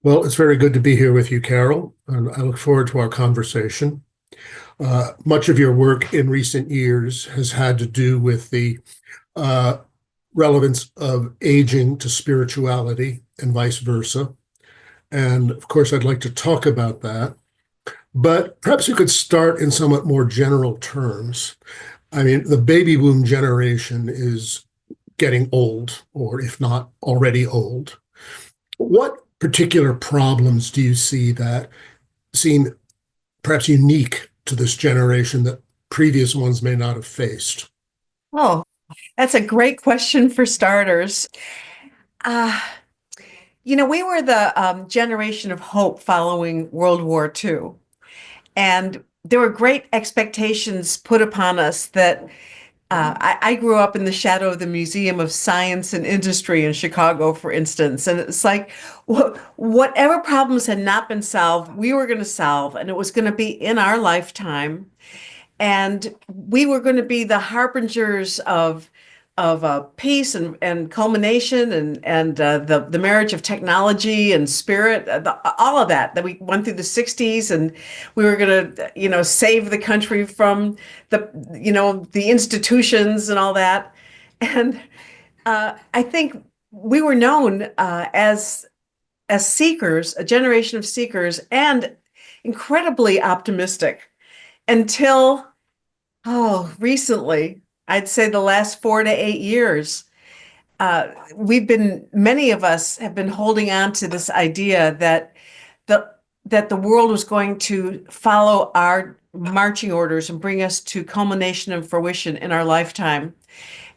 Well, it's very good to be here with you, Carol, and I look forward to our conversation. Much of your work in recent years has had to do with the uh, relevance of aging to spirituality and vice versa. And of course, I'd like to talk about that. But perhaps you could start in somewhat more general terms. I mean, the baby boom generation is getting old, or if not already old. What particular problems do you see that seem perhaps unique to this generation that previous ones may not have faced? Oh, that's a great question for starters. Uh, we were the generation of hope following World War II. And there were great expectations put upon us that I grew up in the shadow of the Museum of Science and Industry in Chicago, for instance. And it's like whatever problems had not been solved, we were going to solve, and it was going to be in our lifetime. And we were going to be the harbingers of peace and culmination and the marriage of technology and spirit, all of that we went through the 60s, and we were going to save the country from the institutions and all that. And I think we were known as seekers, a generation of seekers, and incredibly optimistic until recently, I'd say the last 4 to 8 years, many of us have been holding on to this idea the, that the world was going to follow our marching orders and bring us to culmination and fruition in our lifetime.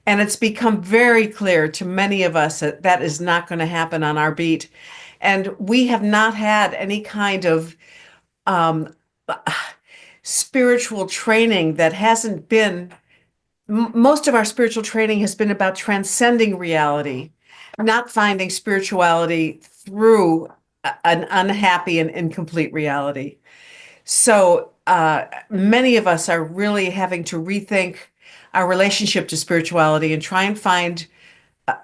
And it's become very clear to many of us that that is not going to happen on our beat. And we have not had any kind of um, spiritual training that hasn't been most of our spiritual training has been about transcending reality, not finding spirituality through an unhappy and incomplete reality. So many of us are really having to rethink our relationship to spirituality and try and find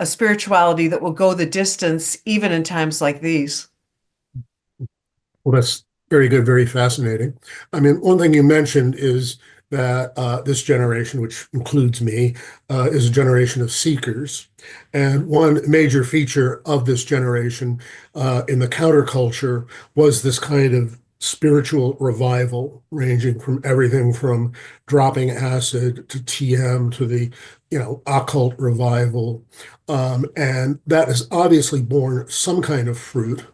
a spirituality that will go the distance, even in times like these. Well, that's very good, very fascinating. I mean, one thing you mentioned is that this generation, which includes me, is a generation of seekers. And one major feature of this generation in the counterculture was this kind of spiritual revival, ranging from everything from dropping acid to TM to the, occult revival. And that has obviously borne some kind of fruit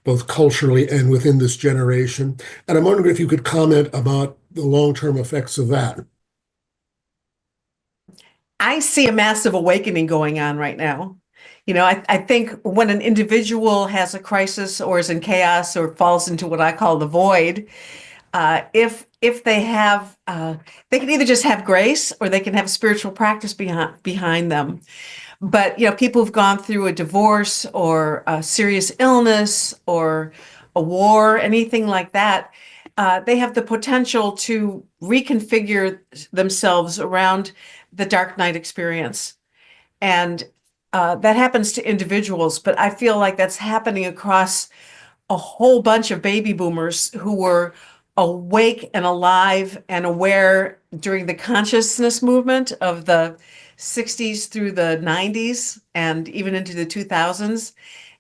both culturally and within this generation. And I'm wondering if you could comment about the long-term effects of that. I see a massive awakening going on right now. I think when an individual has a crisis or is in chaos or falls into what I call the void, if they can either just have grace or they can have spiritual practice behind them. But people who've gone through a divorce or a serious illness or a war, anything like that, they have the potential to reconfigure themselves around the dark night experience. And that happens to individuals, but I feel like that's happening across a whole bunch of baby boomers who were awake and alive and aware during the consciousness movement of the 60s through the 90s and even into the 2000s.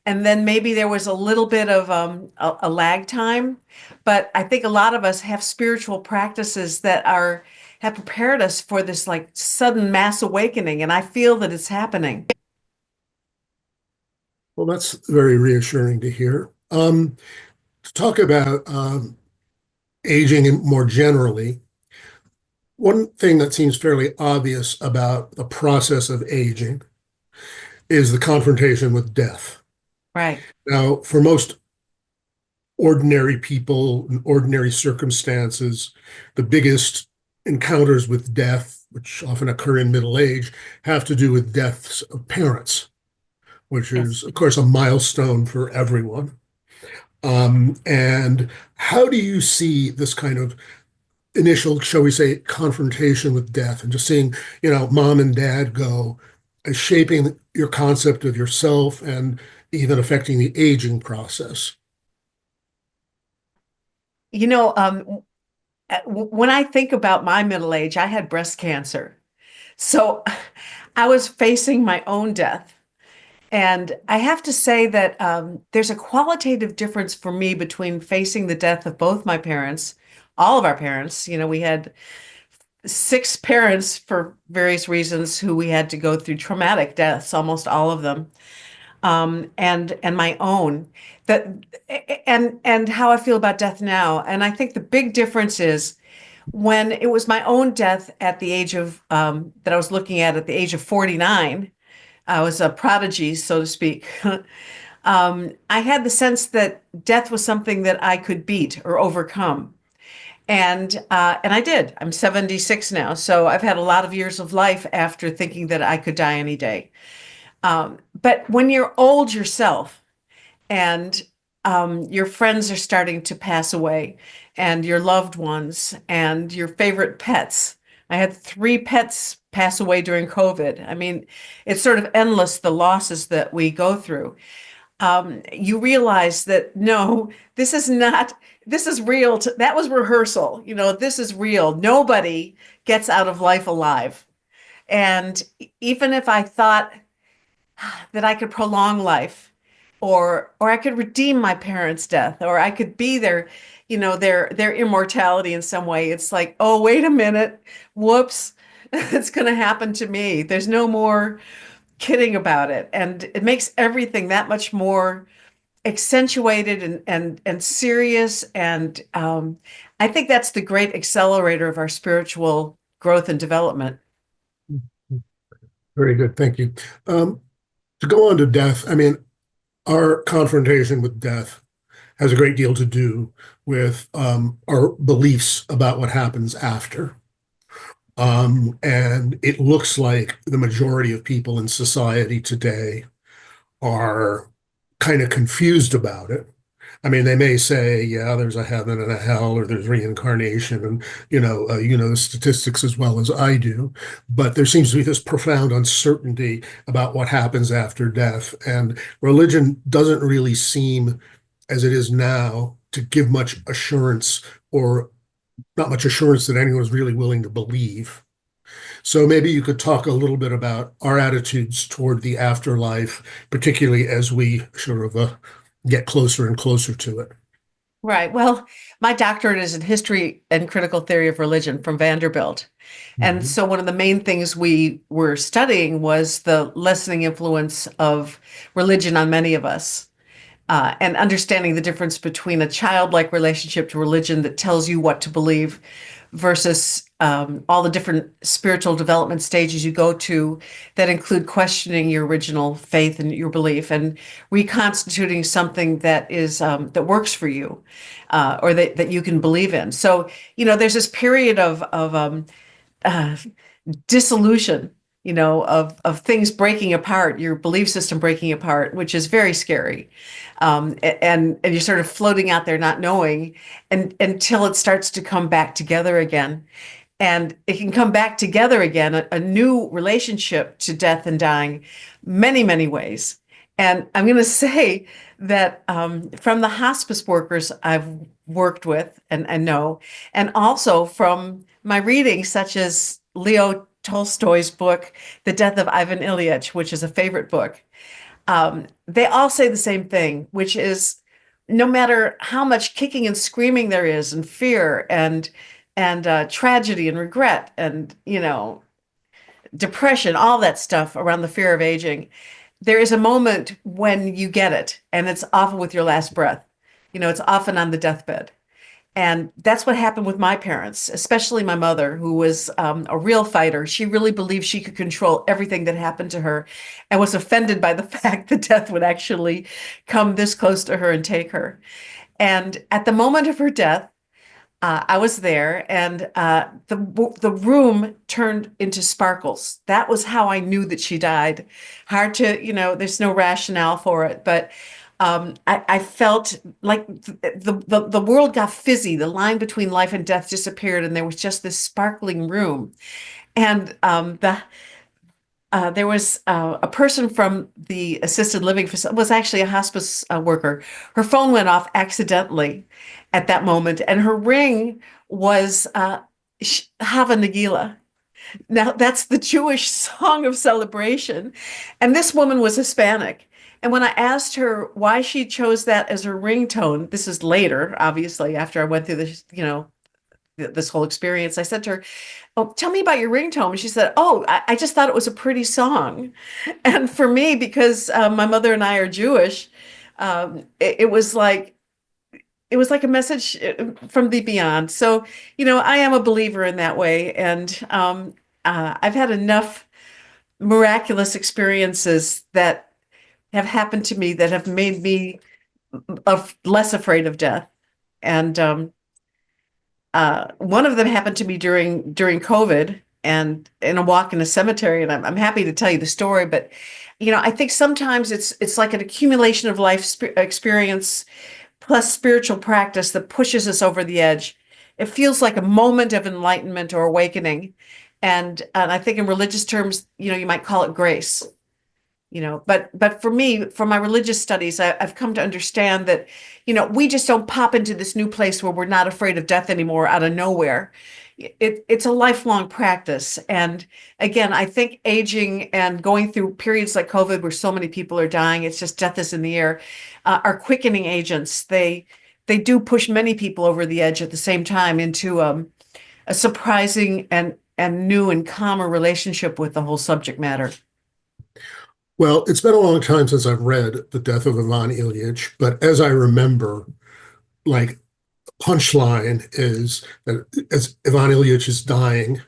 And then maybe there was a little bit of a lag time, but I think a lot of us have spiritual practices that are have prepared us for this like sudden mass awakening, and I feel that it's happening. Well, that's very reassuring to hear. To talk about aging more generally, one thing that seems fairly obvious about the process of aging is the confrontation with death. Right. Now, for most ordinary people in ordinary circumstances, the biggest encounters with death, which often occur in middle age, have to do with deaths of parents, which is, Yes. of course, a milestone for everyone. And how do you see this kind of initial, shall we say, confrontation with death and just seeing, mom and dad go as shaping your concept of yourself and even affecting the aging process? You know, when I think about my middle age, I had breast cancer. So I was facing my own death. And I have to say that there's a qualitative difference for me between facing the death of both my parents, all of our parents. You know, we had six parents for various reasons who we had to go through traumatic deaths, almost all of them, and my own. That and how I feel about death now. And I think the big difference is when it was my own death at the age of that I was looking at the age of 49. I was a prodigy, so to speak. I had the sense that death was something that I could beat or overcome. And I did. I'm 76 now, so I've had a lot of years of life after thinking that I could die any day. But when you're old yourself and your friends are starting to pass away, and your loved ones and your favorite pets. I had three pets pass away during COVID. I mean, it's sort of endless the losses that we go through. You realize that no, this is not, this is real. That was rehearsal. You know, this is real. Nobody gets out of life alive. And even if I thought that I could prolong life or I could redeem my parents' death or I could be their, you know, their immortality in some way. It's like, oh, wait a minute. Whoops. It's going to happen to me. There's no more kidding about it. And it makes everything that much more accentuated and serious. And I think that's the great accelerator of our spiritual growth and development. Very good. Thank you. Um, to go on to death, I mean, our confrontation with death has a great deal to do with our beliefs about what happens after. And it looks like the majority of people in society today are kind of confused about it. I mean, they may say, yeah, there's a heaven and a hell, or there's reincarnation, and you know the statistics as well as I do. But there seems to be this profound uncertainty about what happens after death, and religion doesn't really seem, as it is now, to give much assurance, or not much assurance that anyone is really willing to believe. So maybe you could talk a little bit about our attitudes toward the afterlife, particularly as we sort of get closer and closer to it. Right. Well, my doctorate is in history and critical theory of religion from Vanderbilt. And Mhm. so one of the main things we were studying was the lessening influence of religion on many of us. And understanding the difference between a childlike relationship to religion that tells you what to believe versus all the different spiritual development stages you go to that include questioning your original faith and your belief and reconstituting something that is that works for you or that you can believe in. So, you know, there's this period of uh, dissolution, you know, of things breaking apart, your belief system breaking apart, which is very scary. And you're sort of floating out there not knowing and until it starts to come back together again. And it can come back together again, a new relationship to death and dying, many, many ways. And I'm going to say that from the hospice workers I've worked with and know, and also from my readings, such as Leo Tolstoy's book, The Death of Ivan Ilitch, which is a favorite book, they all say the same thing, which is no matter how much kicking and screaming there is, and fear and tragedy and regret and depression, all that stuff around the fear of aging, there is a moment when you get it, and it's often with your last breath. You know, it's often on the deathbed. And that's what happened with my parents, especially my mother, who was a real fighter. She really believed she could control everything that happened to her and was offended by the fact that death would actually come this close to her and take her. And at the moment of her death, I was there, and the room turned into sparkles. That was how I knew that she died. Hard to, you know, there's no rationale for it, but I felt like the world got fizzy. The line between life and death disappeared, and there was just this sparkling room. And there was a person from the assisted living facility, was actually a hospice worker. Her phone went off accidentally at that moment, and her ring was Hava Nagila. Now, that's the Jewish song of celebration. And this woman was Hispanic. And when I asked her why she chose that as her ringtone, this is later, obviously, after I went through this, this whole experience, I said to her, "Oh, tell me about your ringtone." And she said, "Oh, I just thought it was a pretty song." And for me, because my mother and I are Jewish, it was like, a message from the beyond. So, I am a believer in that way. And I've had enough miraculous experiences that have happened to me that have made me less afraid of death. And one of them happened to me during COVID and in a walk in a cemetery. And I'm happy to tell you the story, but I think sometimes it's like an accumulation of life experience plus spiritual practice that pushes us over the edge. It feels like a moment of enlightenment or awakening. And I think in religious terms, you might call it grace. But for me, for my religious studies, I've come to understand that, we just don't pop into this new place where we're not afraid of death anymore out of nowhere. It's a lifelong practice. And again, I think aging and going through periods like COVID where so many people are dying, it's just death is in the air, are quickening agents. They do push many people over the edge at the same time into a surprising and new and calmer relationship with the whole subject matter. Well, it's been a long time since I've read The Death of Ivan Ilitch, but as I remember, like, punchline is that as Ivan Ilitch is dying,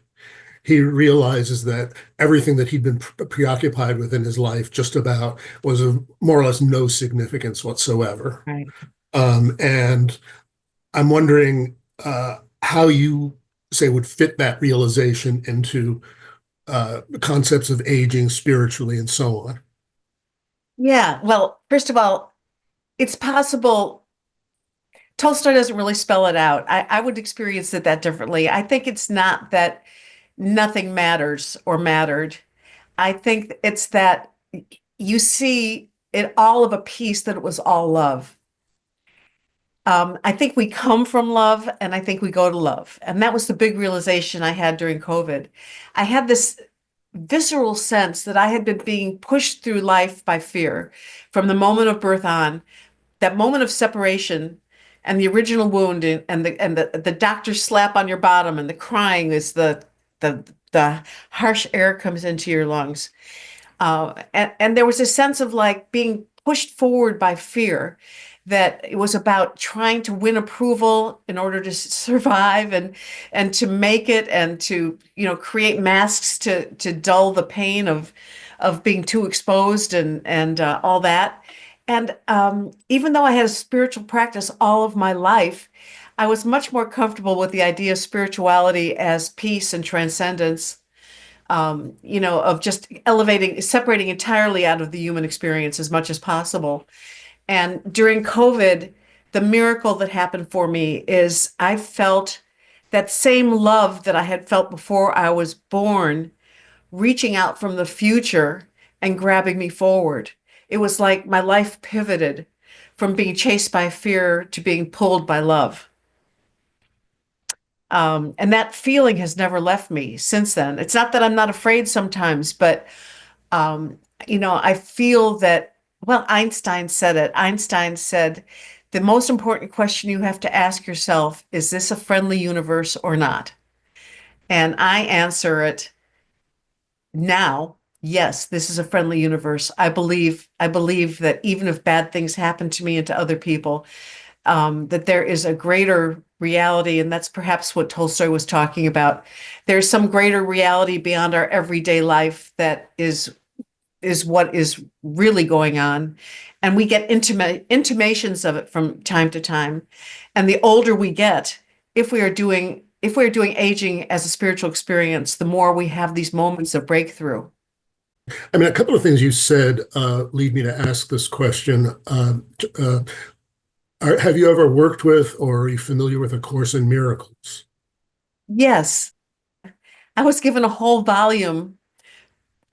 he realizes that everything that he'd been preoccupied with in his life just about was of more or less no significance whatsoever. Right. And I'm wondering how you say would fit that realization into concepts of aging spiritually and so on. Yeah. Well, first of all, it's possible. Tolstoy doesn't really spell it out. I would experience it that differently. I think it's not that nothing matters or mattered. I think it's that you see it all of a piece that it was all love. I think we come from love and I think we go to love. And that was the big realization I had during COVID. I had this visceral sense that I had been being pushed through life by fear from the moment of birth on, that moment of separation and the original wound and the doctor's slap on your bottom and the crying as the harsh air comes into your lungs. And there was a sense of like being pushed forward by fear, that it was about trying to win approval in order to survive and to make it and to create masks to dull the pain of being too exposed and all that. And even though I had a spiritual practice all of my life, I was much more comfortable with the idea of spirituality as peace and transcendence, of just elevating, separating entirely out of the human experience as much as possible. And during COVID, the miracle that happened for me is I felt that same love that I had felt before I was born, reaching out from the future and grabbing me forward. It was like my life pivoted from being chased by fear to being pulled by love. And that feeling has never left me since then. It's not that I'm not afraid sometimes, but um, I feel that, well, Einstein said it. Einstein said, the most important question you have to ask yourself is this a friendly universe or not? And I answer it now. Yes, this is a friendly universe. I believe that even if bad things happen to me and to other people, that there is a greater reality, and that's perhaps what Tolstoy was talking about. There's some greater reality beyond our everyday life that is what is really going on, and we get intimations of it from time to time. And the older we get, if we are doing aging as a spiritual experience, the more we have these moments of breakthrough. I mean, a couple of things you said lead me to ask this question. Have you ever worked with or are you familiar with A Course in Miracles? Yes, I was given a whole volume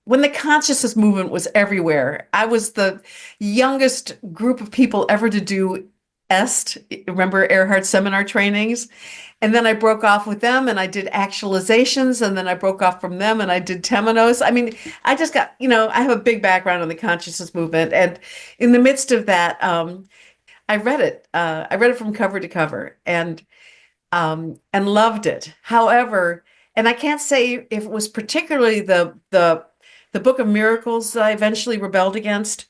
when the consciousness movement was everywhere. I was the youngest group of people ever to do EST, remember Earhart seminar trainings? And then I broke off with them and I did actualizations, and then I broke off from them and I did Temenos. I mean, I just got, I have a big background in the consciousness movement. And in the midst of that, I read it. I read it from cover to cover and loved it. However, and I can't say if it was particularly the Book of Miracles that I eventually rebelled against.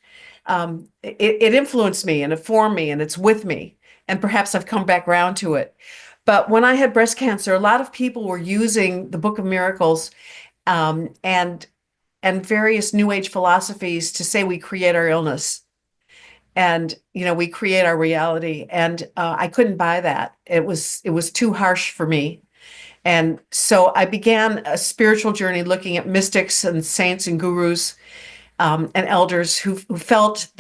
It influenced me and it formed me and it's with me. And perhaps I've come back around to it. But when I had breast cancer, a lot of people were using the Book of Miracles and various New Age philosophies to say we create our illness and we create our reality. And I couldn't buy that. It was too harsh for me. And so I began a spiritual journey looking at mystics and saints and gurus and elders who felt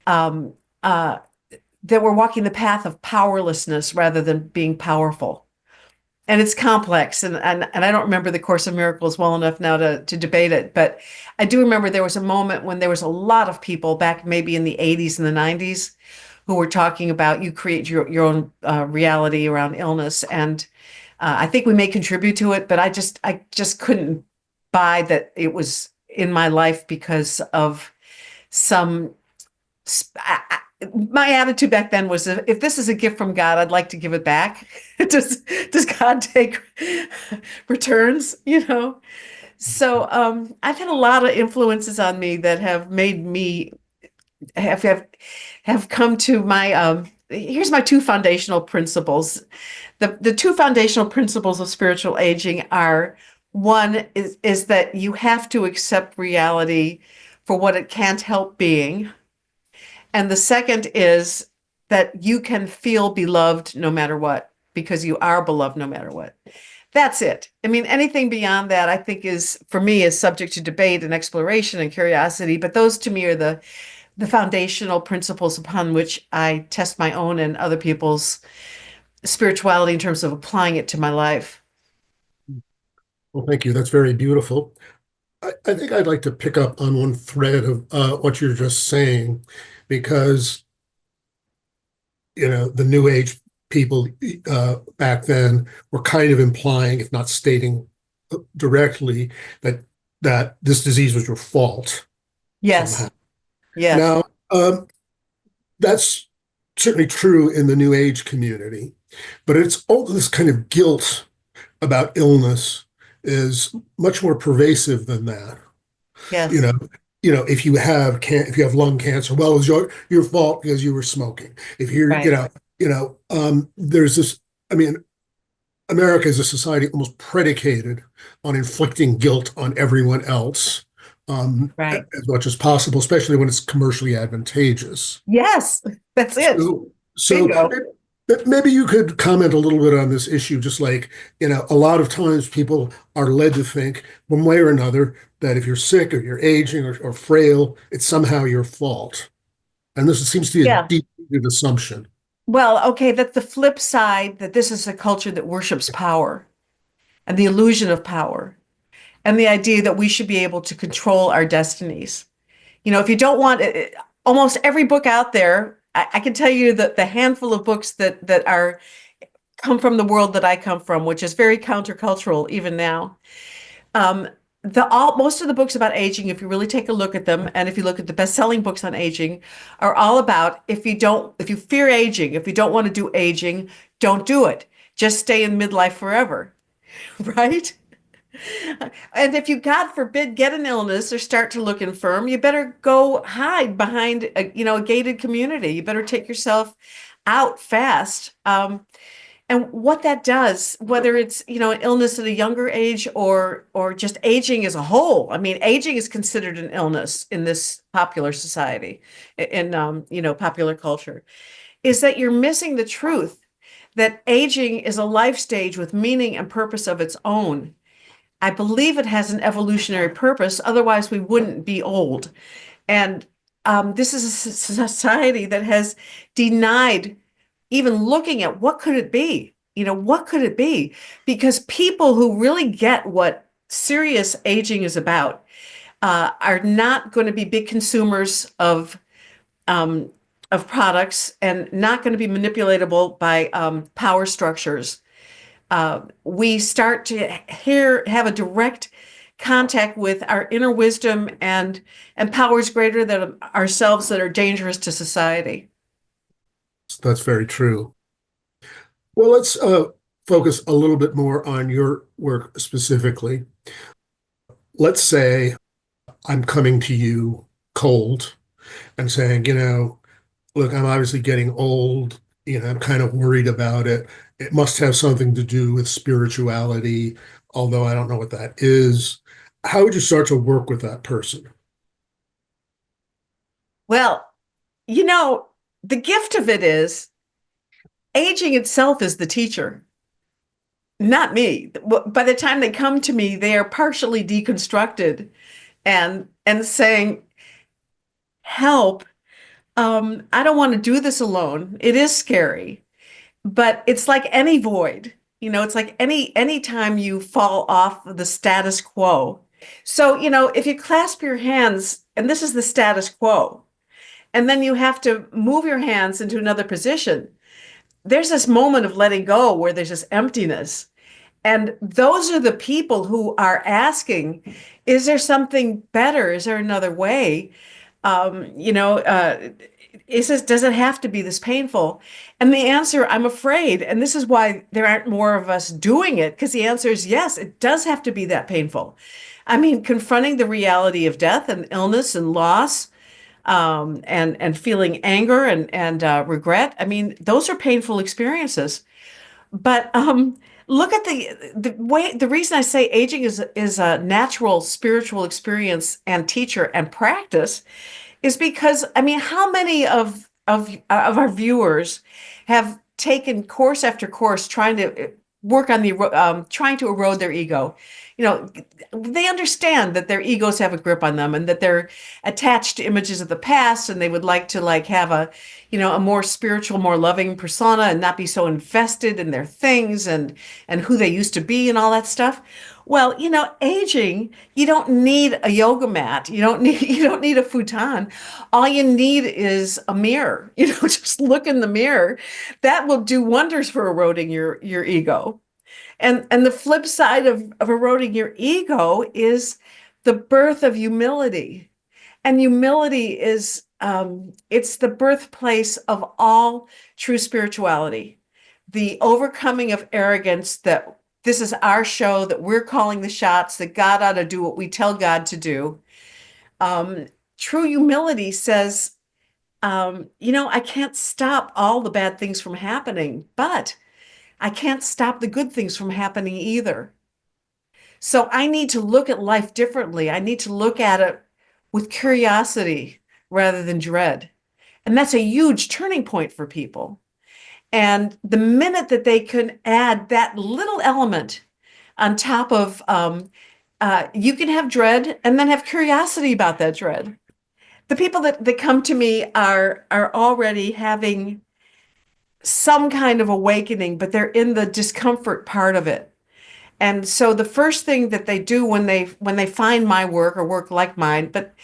um, uh, that we're walking the path of powerlessness rather than being powerful. And it's complex, and I don't remember the Course of Miracles well enough now to debate it, but I do remember there was a moment when there was a lot of people back maybe in the 80s and the 90s who were talking about you create your own reality around illness, and I think we may contribute to it, but I just couldn't buy that it was in my life because of some. My attitude back then was, if this is a gift from God, I'd like to give it back. Does God take returns? So I've had a lot of influences on me that have made me have come to my here's my two foundational principles. The two foundational principles of spiritual aging are, one is that you have to accept reality for what it can't help being. And the second is that you can feel beloved no matter what, because you are beloved no matter what. That's it. I mean, anything beyond that, I think for me, is subject to debate and exploration and curiosity. But those to me are the foundational principles upon which I test my own and other people's spirituality in terms of applying it to my life. Well, thank you. That's very beautiful. I think I'd like to pick up on one thread of what you're just saying, because the New Age people back then were kind of implying, if not stating directly, that this disease was your fault Yes. somehow. Yes. Now, that's certainly true in the New Age community, but it's all this kind of guilt about illness is much more pervasive than that. You Yes. know, if you have lung cancer, well, it was your fault because you were smoking. If you're, Right. there's this. I mean, America is a society almost predicated on inflicting guilt on everyone else, Right. as much as possible, especially when it's commercially advantageous. Yes. That's it. So Bingo. maybe you could comment a little bit on this issue, just like, a lot of times people are led to think one way or another that if you're sick or you're aging or frail, it's somehow your fault. And this seems to be a Yeah. deep-rooted assumption. Well, okay, that's the flip side, that this is a culture that worships power and the illusion of power and the idea that we should be able to control our destinies. If you don't want almost every book out there, I can tell you that the handful of books that are come from the world that I come from, which is very countercultural even now. Um, most of the books about aging, if you really take a look at them, and if you look at the best-selling books on aging, are all about, if you fear aging, if you don't want to do aging, don't do it. Just stay in midlife forever, right? And if you, God forbid, get an illness or start to look infirm, you better go hide behind a gated community. You better take yourself out fast. And what that does, whether it's an illness at a younger age or just aging as a whole. I mean, aging is considered an illness in this popular society, in popular culture, is that you're missing the truth that aging is a life stage with meaning and purpose of its own. I believe it has an evolutionary purpose, otherwise we wouldn't be old. And this is a society that has denied even looking at what could it be? What could it be? Because people who really get what serious aging is about, are not going to be big consumers um, of products and not going to be manipulatable by power structures. We start to have a direct contact with our inner wisdom and powers greater than ourselves that are dangerous to society. That's very true. Well, let's focus a little bit more on your work specifically. Let's say I'm coming to you cold and saying, look, I'm obviously getting old. I'm kind of worried about it. It must have something to do with spirituality, although I don't know what that is. How would you start to work with that person? Well, you know, the gift of it is aging itself is the teacher, not me. By the time they come to me, they are partially deconstructed and saying, "Help! I don't want to do this alone. It is scary." But it's like any void, it's like any time you fall off the status quo. So, if you clasp your hands, and this is the status quo, and then you have to move your hands into another position, there's this moment of letting go where there's this emptiness. And those are the people who are asking, is there something better? Is there another way? Um, you know, uh, does it have to be this painful? And the answer, I'm afraid, and this is why there aren't more of us doing it, because the answer is yes, it does have to be that painful. I mean, confronting the reality of death and illness and loss, and feeling anger and regret. I mean, those are painful experiences. But look at the reason I say aging is a natural spiritual experience and teacher and practice is because, I mean, how many of our viewers have taken course after course trying to work on trying to erode their ego? You know, they understand that their egos have a grip on them and that they're attached to images of the past, and they would like to have a more spiritual, more loving persona and not be so invested in their things and who they used to be and all that stuff. Well, aging, you don't need a yoga mat. You don't need a futon. All you need is a mirror. Just look in the mirror. That will do wonders for eroding your ego. And the flip side of eroding your ego is the birth of humility. And humility is it's the birthplace of all true spirituality. The overcoming of arrogance that this is our show, that we're calling the shots, that God ought to do what we tell God to do. Um, True humility says, I can't stop all the bad things from happening, but I can't stop the good things from happening either. So I need to look at life differently. I need to look at it with curiosity rather than dread. And that's a huge turning point for people. And the minute that they can add that little element on top of, you can have dread and then have curiosity about that dread. The people that come to me are already having some kind of awakening, but they're in the discomfort part of it. And so the first thing that they do when they find my work or work like mine, but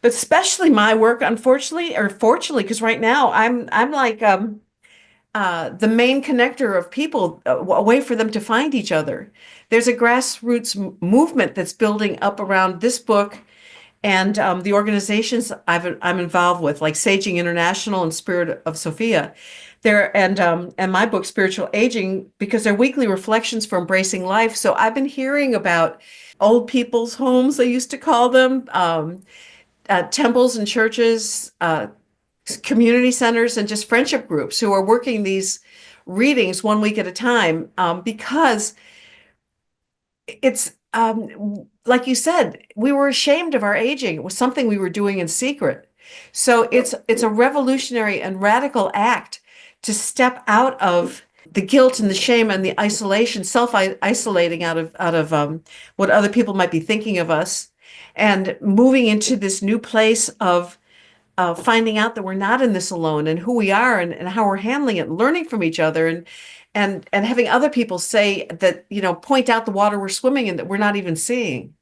especially my work, unfortunately or fortunately, because right now I'm like the main connector of people, a way for them to find each other. There's a grassroots movement that's building up around this book and the organizations I'm involved with, like Saging International and Spirit of Sophia. And my book, Spiritual Aging, because they're weekly reflections for embracing life. So I've been hearing about old people's homes, they used to call them, temples and churches, community centers, and just friendship groups who are working these readings 1 week at a time, because it's like you said, we were ashamed of our aging. It was something we were doing in secret. So it's a revolutionary and radical act to step out of the guilt and the shame and the isolation, self-isolating out of what other people might be thinking of us, and moving into this new place of finding out that we're not in this alone and who we are and how we're handling it, and learning from each other, and having other people say that, point out the water we're swimming in that we're not even seeing.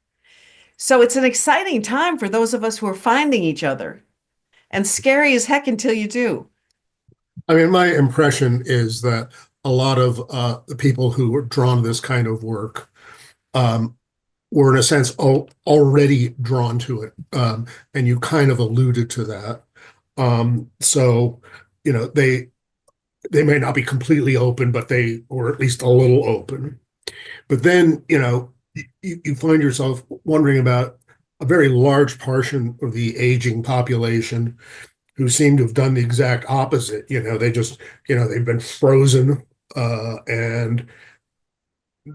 So it's an exciting time for those of us who are finding each other, and scary as heck until you do. I mean, my impression is that a lot of the people who were drawn to this kind of work um, were, in a sense, already drawn to it. And you kind of alluded to that. So, they may not be completely open, but they, or at least a little open. But then, you find yourself wondering about a very large portion of the aging population who seem to have done the exact opposite. They've been frozen, and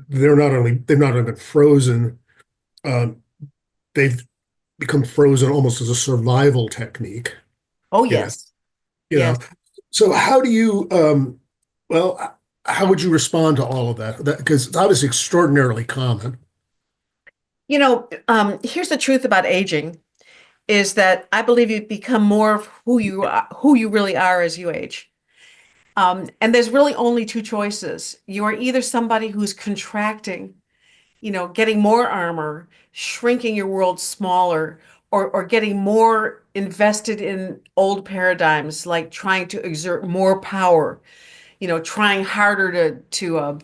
they've not only been frozen, um, they've become frozen almost as a survival technique. Oh, Yeah, yes. you know. Yes. So how do you, well, how would you respond to all of that? Because it's obviously extraordinarily common. Here's the truth about aging is that I believe you become more of who you really are as you age. And there's really only two choices. You are either somebody who's contracting, getting more armor, shrinking your world smaller, or getting more invested in old paradigms, like trying to exert more power, trying harder to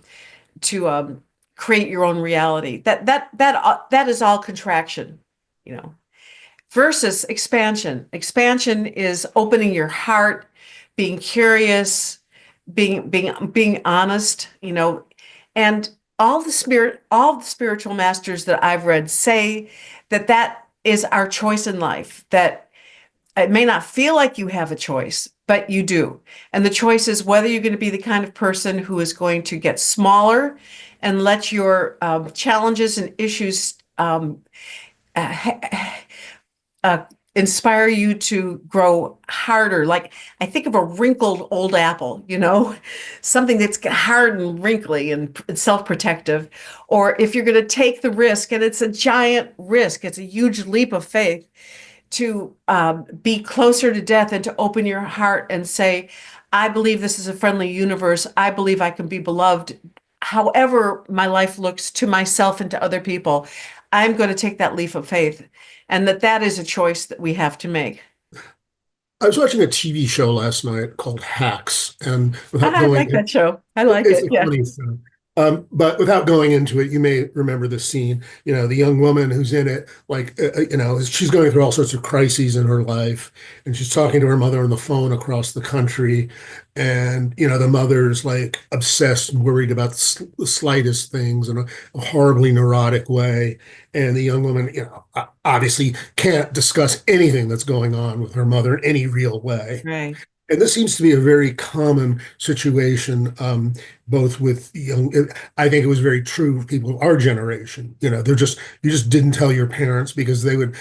create your own reality. That is all contraction, you know, versus expansion. Expansion is opening your heart, being curious, being honest, and all the spiritual masters that I've read say that is our choice in life, that it may not feel like you have a choice, but you do. And the choice is whether you're going to be the kind of person who is going to get smaller and let your challenges and issues uh, uh, inspire you to grow harder. Like I think of a wrinkled old apple, something that's hard and wrinkly and self-protective. Or if you're going to take the risk, and it's a giant risk, it's a huge leap of faith to be closer to death and to open your heart and say, I believe this is a friendly universe. I believe I can be beloved. However, my life looks to myself and to other people, I'm going to take that leap of faith, and that is a choice that we have to make. I was watching a TV show last night called Hacks, and without I going like that show. I like it's it. a Yeah. funny film. But without going into it, you may remember the scene. The young woman who's in it, like, she's going through all sorts of crises in her life, and she's talking to her mother on the phone across the country. And, the mother's like obsessed and worried about the slightest things in a horribly neurotic way. And the young woman, obviously can't discuss anything that's going on with her mother in any real way. Right. And this seems to be a very common situation, both with young. I think it was very true of people of our generation. You just didn't tell your parents because they would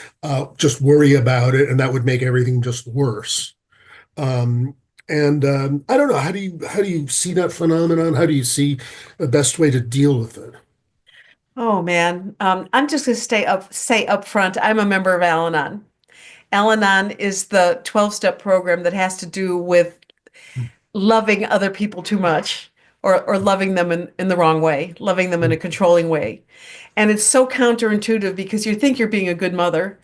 just worry about it, and that would make everything just worse. Um, and I don't know, how do you see that phenomenon? How do you see the best way to deal with it? Oh man, I'm just going to say up front, I'm a member of Al-Anon. Al-Anon is the 12-step program that has to do with loving other people too much, or loving them in the wrong way, loving them in a controlling way. And it's so counterintuitive because you think you're being a good mother,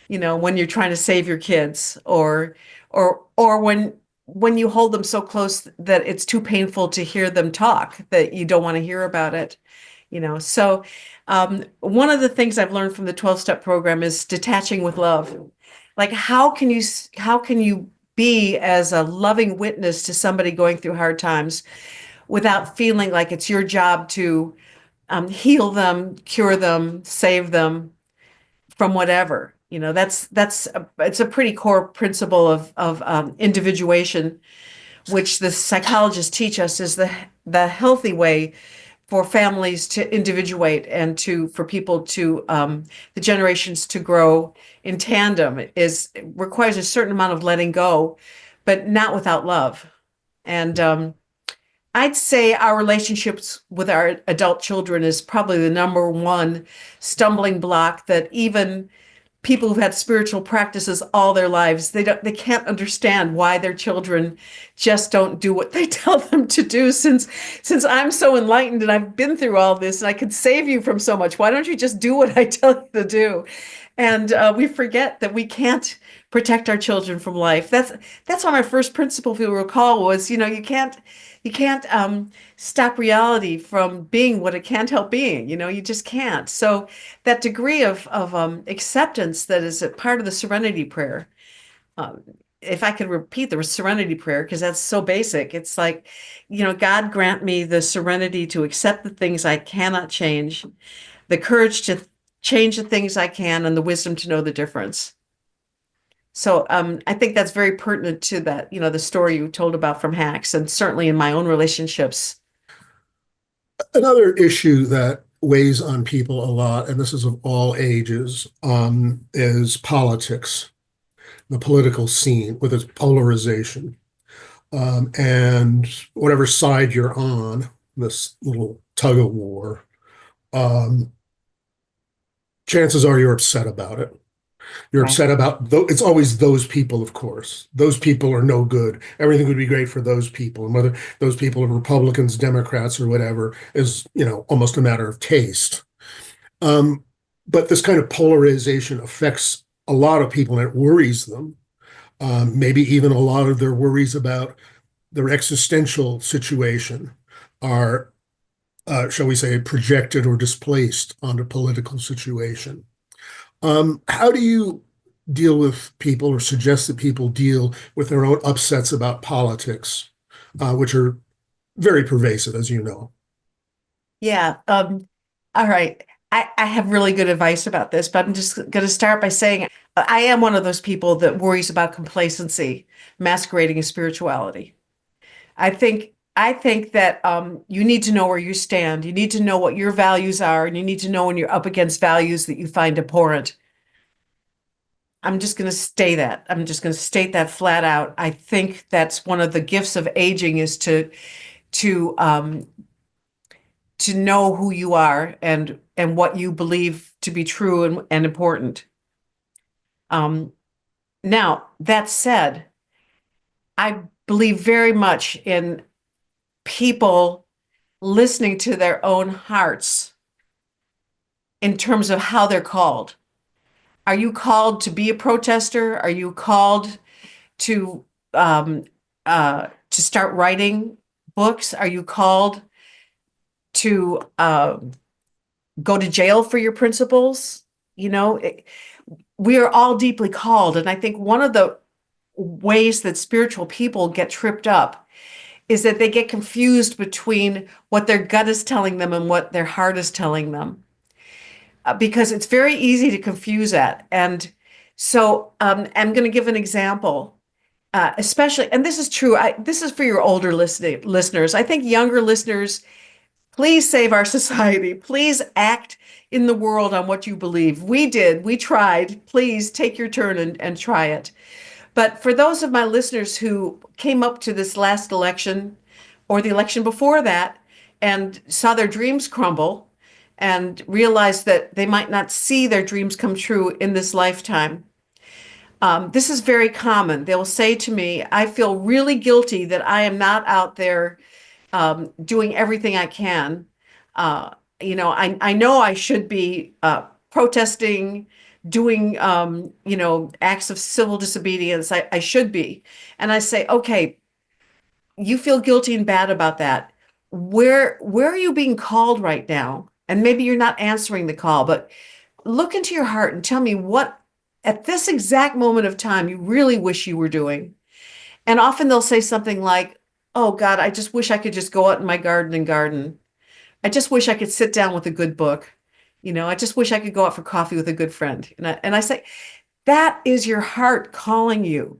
when you're trying to save your kids, or when you hold them so close that it's too painful to hear them talk, that you don't want to hear about it. So one of the things I've learned from the 12-step program is detaching with love. Like how can you be as a loving witness to somebody going through hard times without feeling like it's your job to heal them, cure them, save them from whatever. It's a pretty core principle of individuation, which the psychologists teach us is the healthy way for families to individuate and for people to the generations to grow in tandem. It requires a certain amount of letting go, but not without love. And I'd say our relationships with our adult children is probably the number one stumbling block that even people who've had spiritual practices all their lives, they can't understand why their children just don't do what they tell them to do. Since I'm so enlightened and I've been through all this and I could save you from so much, why don't you just do what I tell you to do? And we forget that we can't protect our children from life. That's why my first principle, if you recall, was, you can't stop reality from being what it can't help being. You just can't. So that degree of acceptance that is a part of the serenity prayer. Um, if I could repeat the serenity prayer, because that's so basic, it's like, God grant me the serenity to accept the things I cannot change, the courage to change the things I can, and the wisdom to know the difference. So I think that's very pertinent to that, the story you told about from Hacks, and certainly in my own relationships. Another issue that weighs on people a lot, and this is of all ages, is politics, the political scene with its polarization. And whatever side you're on, this little tug of war, um, chances are you're upset about it. You're Right. upset about, it's always those people, of course. Those people are no good. Everything would be great for those people. And whether those people are Republicans, Democrats, or whatever is, almost a matter of taste. Um, but this kind of polarization affects a lot of people and it worries them. Maybe even a lot of their worries about their existential situation are, shall we say, projected or displaced on a political situation. How do you deal with people or suggest that people deal with their own upsets about politics, which are very pervasive, as you know? Yeah. All right. I have really good advice about this, but I'm just going to start by saying I am one of those people that worries about complacency masquerading as spirituality. I think that you need to know where you stand. You need to know what your values are, and you need to know when you're up against values that you find abhorrent. I'm just going to stay that. I'm just going to state that flat out. I think that's one of the gifts of aging is to um, to know who you are and what you believe to be true and important. Um, Now, that said, I believe very much in people listening to their own hearts in terms of how they're called. Are you called to be a protester? Are you called to to start writing books? Are you called to go to jail for your principles? We are all deeply called, and I think one of the ways that spiritual people get tripped up is that they get confused between what their gut is telling them and what their heart is telling them, because it's very easy to confuse that. And so I'm going to give an example, especially, and this is true. This is for your older listeners. I think younger listeners, please save our society. Please act in the world on what you believe. We did. We tried. Please take your turn and try it. But for those of my listeners who came up to this last election or the election before that and saw their dreams crumble and realized that they might not see their dreams come true in this lifetime, this is very common. They will say to me, I feel really guilty that I am not out there doing everything I can. I know I should be protesting, doing, acts of civil disobedience. I should be. And I say, okay, you feel guilty and bad about that. Where are you being called right now? And maybe you're not answering the call, but look into your heart and tell me what at this exact moment of time you really wish you were doing. And often they'll say something like, oh God, I just wish I could just go out in my garden and garden. I just wish I could sit down with a good book. I just wish I could go out for coffee with a good friend. And I say, that is your heart calling you.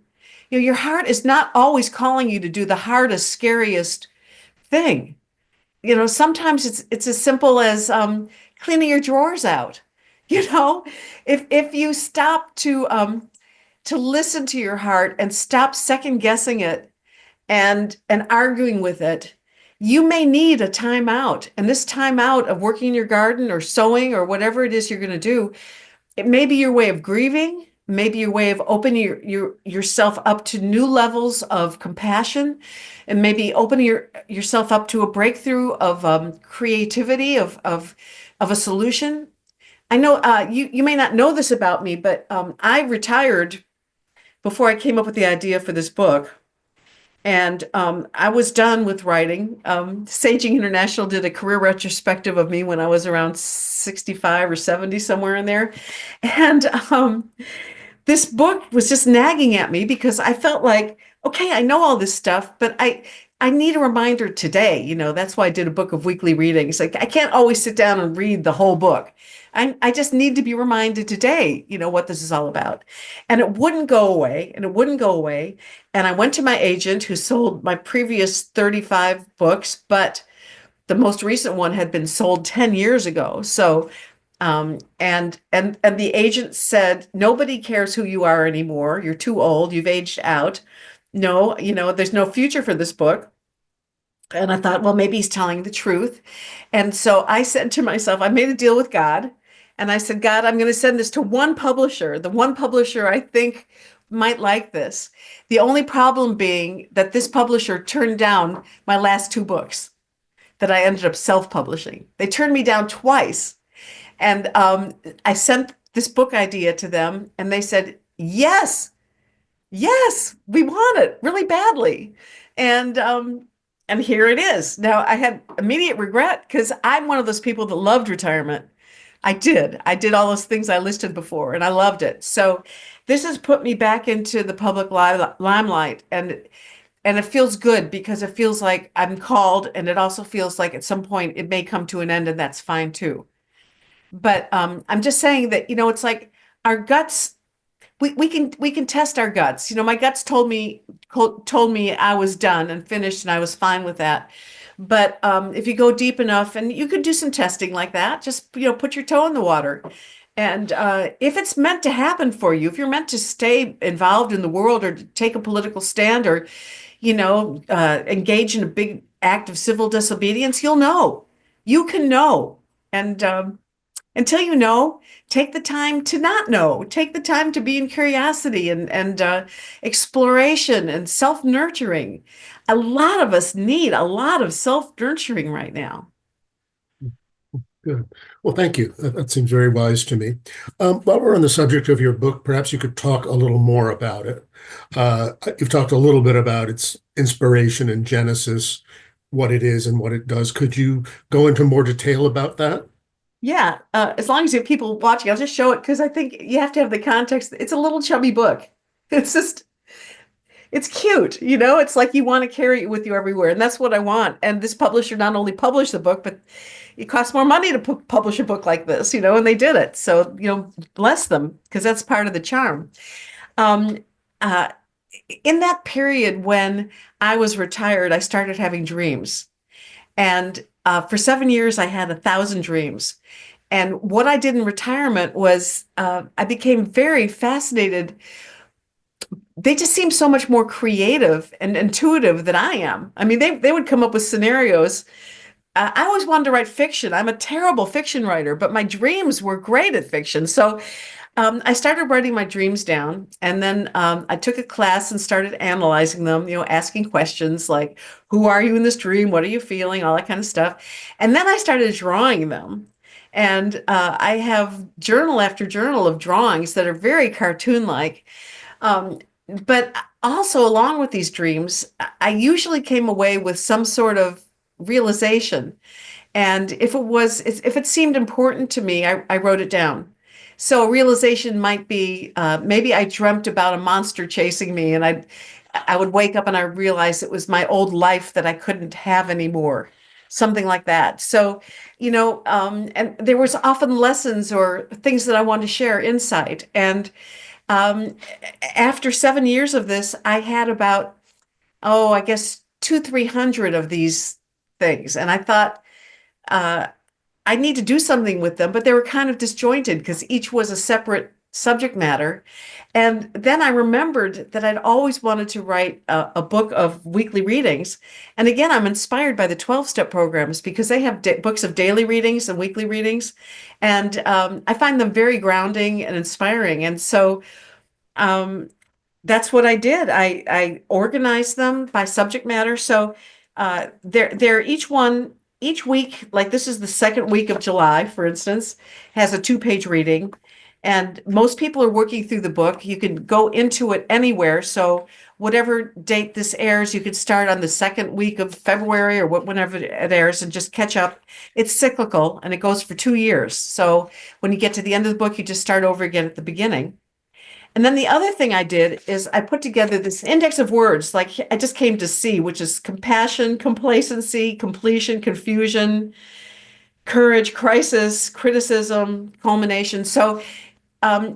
Your heart is not always calling you to do the hardest, scariest thing. Sometimes it's as simple as cleaning your drawers out. You know, if you stop to listen to your heart and stop second guessing it and arguing with it, you may need a timeout. And this timeout of working in your garden or sewing or whatever it is you're going to do, it may be your way of grieving, maybe your way of opening yourself up to new levels of compassion, and maybe opening yourself up to a breakthrough of creativity of a solution. I know you may not know this about me, but I retired before I came up with the idea for this book. And I was done with writing. Saging International did a career retrospective of me when I was around 65 or 70, somewhere in there. And this book was just nagging at me because I felt like, okay, I know all this stuff, but I need a reminder today. That's why I did a book of weekly readings. Like I can't always sit down and read the whole book. I just need to be reminded today, what this is all about. And it wouldn't go away, and it wouldn't go away. And I went to my agent who sold my previous 35 books, but the most recent one had been sold 10 years ago. So and the agent said, nobody cares who you are anymore. You're too old. You've aged out. No, there's no future for this book. And I thought, well, maybe he's telling the truth. And so I said to myself, I made a deal with God. And I said, God, I'm going to send this to one publisher, the one publisher I think might like this. The only problem being that this publisher turned down my last two books that I ended up self-publishing. They turned me down twice. And I sent this book idea to them, and they said, yes, yes, we want it really badly. And and here it is. Now I had immediate regret because I'm one of those people that loved retirement. I did. I did all those things I listed before, and I loved it. So this has put me back into the public limelight, and it feels good because it feels like I'm called, and it also feels like at some point it may come to an end, and that's fine too. But I'm just saying that, it's like our guts, we can test our guts. My guts told me I was done and finished and I was fine with that. But if you go deep enough, and you can do some testing like that, just put your toe in the water. And if it's meant to happen for you, if you're meant to stay involved in the world or to take a political stand or engage in a big act of civil disobedience, you'll know. You can know. And until you know, take the time to not know. Take the time to be in curiosity and exploration and self-nurturing. A lot of us need a lot of self-nurturing right now. Good. Well, thank you. That seems very wise to me. While we're on the subject of your book, perhaps you could talk a little more about it. You've talked a little bit about its inspiration and genesis, what it is and what it does. Could you go into more detail about that? Yeah, as long as you have people watching, I'll just show it because I think you have to have the context. It's a little chubby book. It's just it's cute, it's like you want to carry it with you everywhere. And that's what I want. And this publisher not only published the book, but it costs more money to publish a book like this, and they did it. So, bless them, because that's part of the charm. Um, uh, in that period when I was retired, I started having dreams. And for 7 years, I had 1,000 dreams. And what I did in retirement was I became very fascinated. They just seem so much more creative and intuitive than I am. I mean, they would come up with scenarios. I always wanted to write fiction. I'm a terrible fiction writer, but my dreams were great at fiction. So I started writing my dreams down, and then I took a class and started analyzing them, asking questions like, who are you in this dream? What are you feeling? All that kind of stuff. And then I started drawing them. And I have journal after journal of drawings that are very cartoon-like. Um, but also, along with these dreams, I usually came away with some sort of realization. And if it seemed important to me, I wrote it down. So a realization might be maybe I dreamt about a monster chasing me, and I would wake up and I realized it was my old life that I couldn't have anymore, something like that. So, and there was often lessons or things that I wanted to share, insight. And um, after 7 years of this, I had about, oh, I guess 300 of these things. And I thought, uh, I need to do something with them, but they were kind of disjointed because each was a separate subject matter. And then I remembered that I'd always wanted to write a book of weekly readings. And again, I'm inspired by the 12-step programs because they have books of daily readings and weekly readings. And I find them very grounding and inspiring. And so um, that's what I did. I organized them by subject matter. So they're each week, like this is the second week of July, for instance, has a 2-page reading. And most people are working through the book. You can go into it anywhere. So whatever date this airs, you could start on the second week of February or whenever it airs and just catch up. It's cyclical and it goes for 2 years. So when you get to the end of the book, you just start over again at the beginning. And then the other thing I did is I put together this index of words, like I just came to see, which is compassion, complacency, completion, confusion, courage, crisis, criticism, culmination. So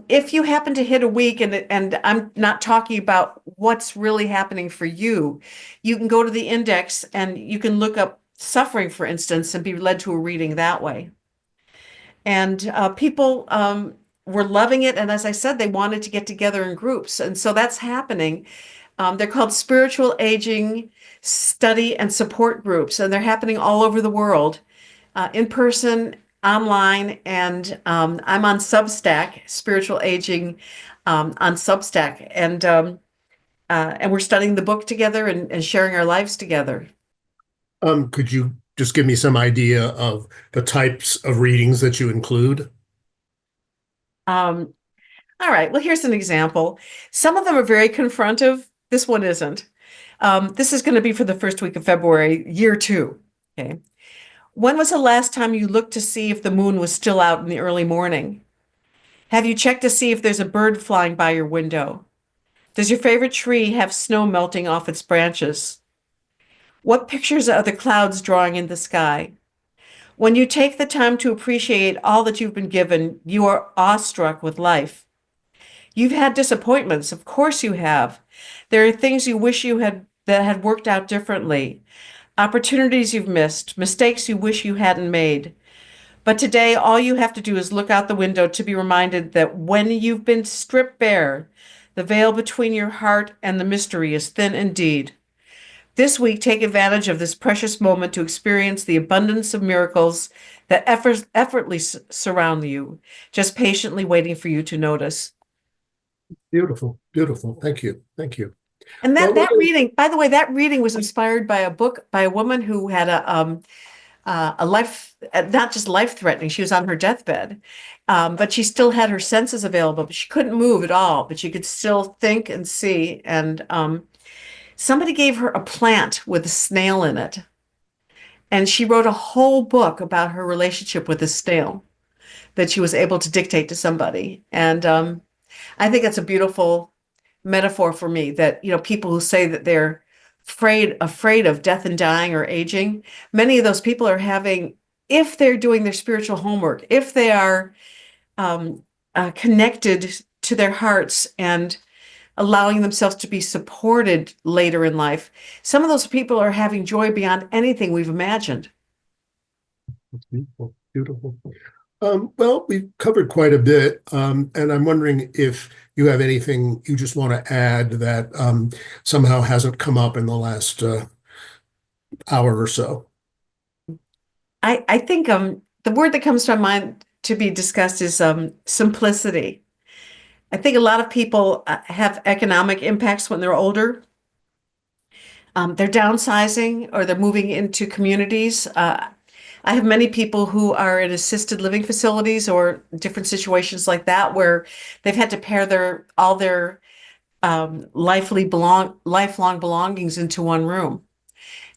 if you happen to hit a week, and I'm not talking about what's really happening for you, you can go to the index and you can look up suffering, for instance, and be led to a reading that way. And people were loving it. And as I said, they wanted to get together in groups. And so that's happening. They're called spiritual aging study and support groups, and they're happening all over the world, in person, online, and I'm on Substack, spiritual aging on Substack, and we're studying the book together and sharing our lives together. Could you just give me some idea of the types of readings that you include? Um, all right, well, here's an example. Some of them are very confrontive. This one isn't. This is going to be for the first week of February, year two. Okay. When was the last time you looked to see if the moon was still out in the early morning? Have you checked to see if there's a bird flying by your window? Does your favorite tree have snow melting off its branches? What pictures are the clouds drawing in the sky? When you take the time to appreciate all that you've been given, you are awestruck with life. You've had disappointments, of course you have. There are things you wish you had that had worked out differently, opportunities you've missed, mistakes you wish you hadn't made. But today, all you have to do is look out the window to be reminded that when you've been stripped bare, the veil between your heart and the mystery is thin indeed. This week, take advantage of this precious moment to experience the abundance of miracles that effortlessly surround you, just patiently waiting for you to notice. Beautiful, beautiful. Thank you. Thank you. And Well, that reading, by the way, that reading was inspired by a book by a woman who had a life, not just life threatening. She was on her deathbed, but she still had her senses available, but she couldn't move at all, but she could still think and see. And somebody gave her a plant with a snail in it, and she wrote a whole book about her relationship with the snail that she was able to dictate to somebody. And I think it's a beautiful metaphor for me that, people who say that they're afraid of death and dying or aging, many of those people are having, if they're doing their spiritual homework, if they are connected to their hearts and allowing themselves to be supported later in life, some of those people are having joy beyond anything we've imagined. beautiful, beautiful. Well, we've covered quite a bit, and I'm wondering if you have anything you just want to add that somehow hasn't come up in the last hour or so. I think the word that comes to mind to be discussed is simplicity. I think a lot of people have economic impacts when they're older. They're downsizing or they're moving into communities. I have many people who are in assisted living facilities or different situations like that where they've had to pair all their lifelong belongings into one room.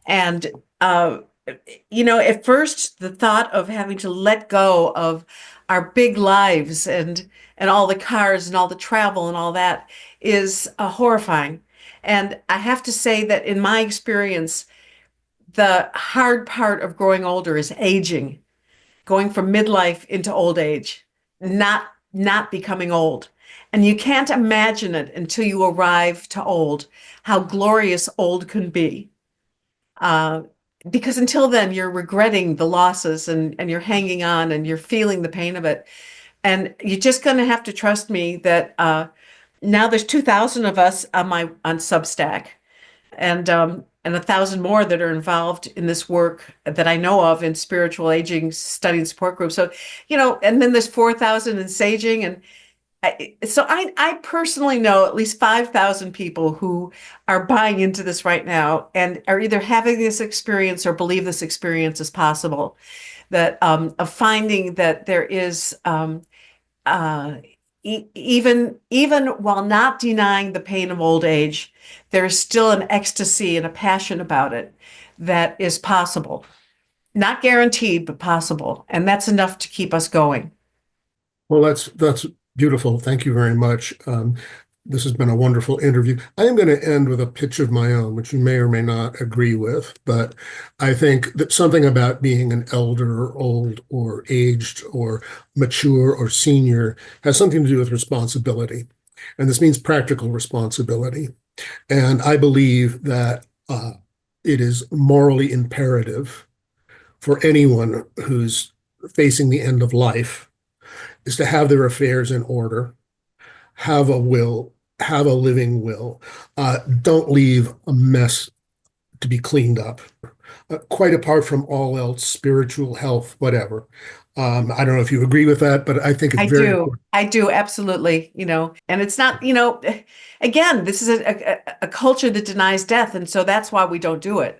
And at first, the thought of having to let go of our big lives and all the cars and all the travel and all that is horrifying. And I have to say that in my experience, the hard part of growing older is aging, going from midlife into old age, not becoming old. And you can't imagine it until you arrive to old, how glorious old can be. Uh, because until then, you're regretting the losses and you're hanging on and you're feeling the pain of it. And you're just going to have to trust me that now there's 2,000 of us on Substack, and 1,000 more that are involved in this work that I know of in spiritual aging study and support groups. So, and then there's 4,000 in saging, and I personally know at least 5,000 people who are buying into this right now and are either having this experience or believe this experience is possible. That of finding that there is uh, even while not denying the pain of old age, there is still an ecstasy and a passion about it that is possible. Not guaranteed, but possible. And that's enough to keep us going. Well, that's beautiful. Thank you very much. This has been a wonderful interview. I am going to end with a pitch of my own, which you may or may not agree with, but I think that something about being an elder or old or aged or mature or senior has something to do with responsibility. And this means practical responsibility. And I believe that it is morally imperative for anyone who's facing the end of life is to have their affairs in order, have a will, have a living will. Don't leave a mess to be cleaned up. Quite apart from all else, spiritual health, whatever. I don't know if you agree with that, but I think it's I very do. important. I do absolutely, and it's not, again, this is a culture that denies death. And so that's why we don't do it.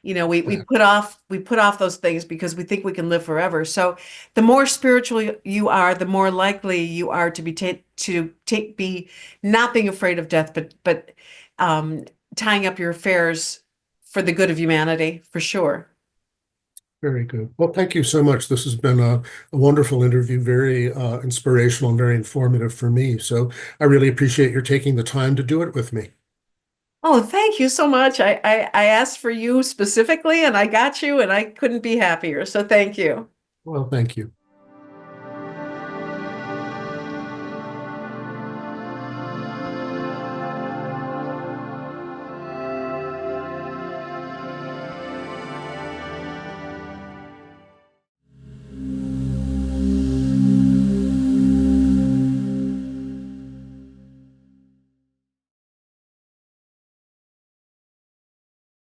We put off those things because we think we can live forever. So the more spiritual you are, the more likely you are to be not being afraid of death, but um, tying up your affairs for the good of humanity, for sure. Very good. Well, thank you so much. This has been a wonderful interview, very inspirational and very informative for me. So I really appreciate your taking the time to do it with me. Oh, thank you so much. I asked for you specifically and I got you and I couldn't be happier. So thank you. Well, thank you.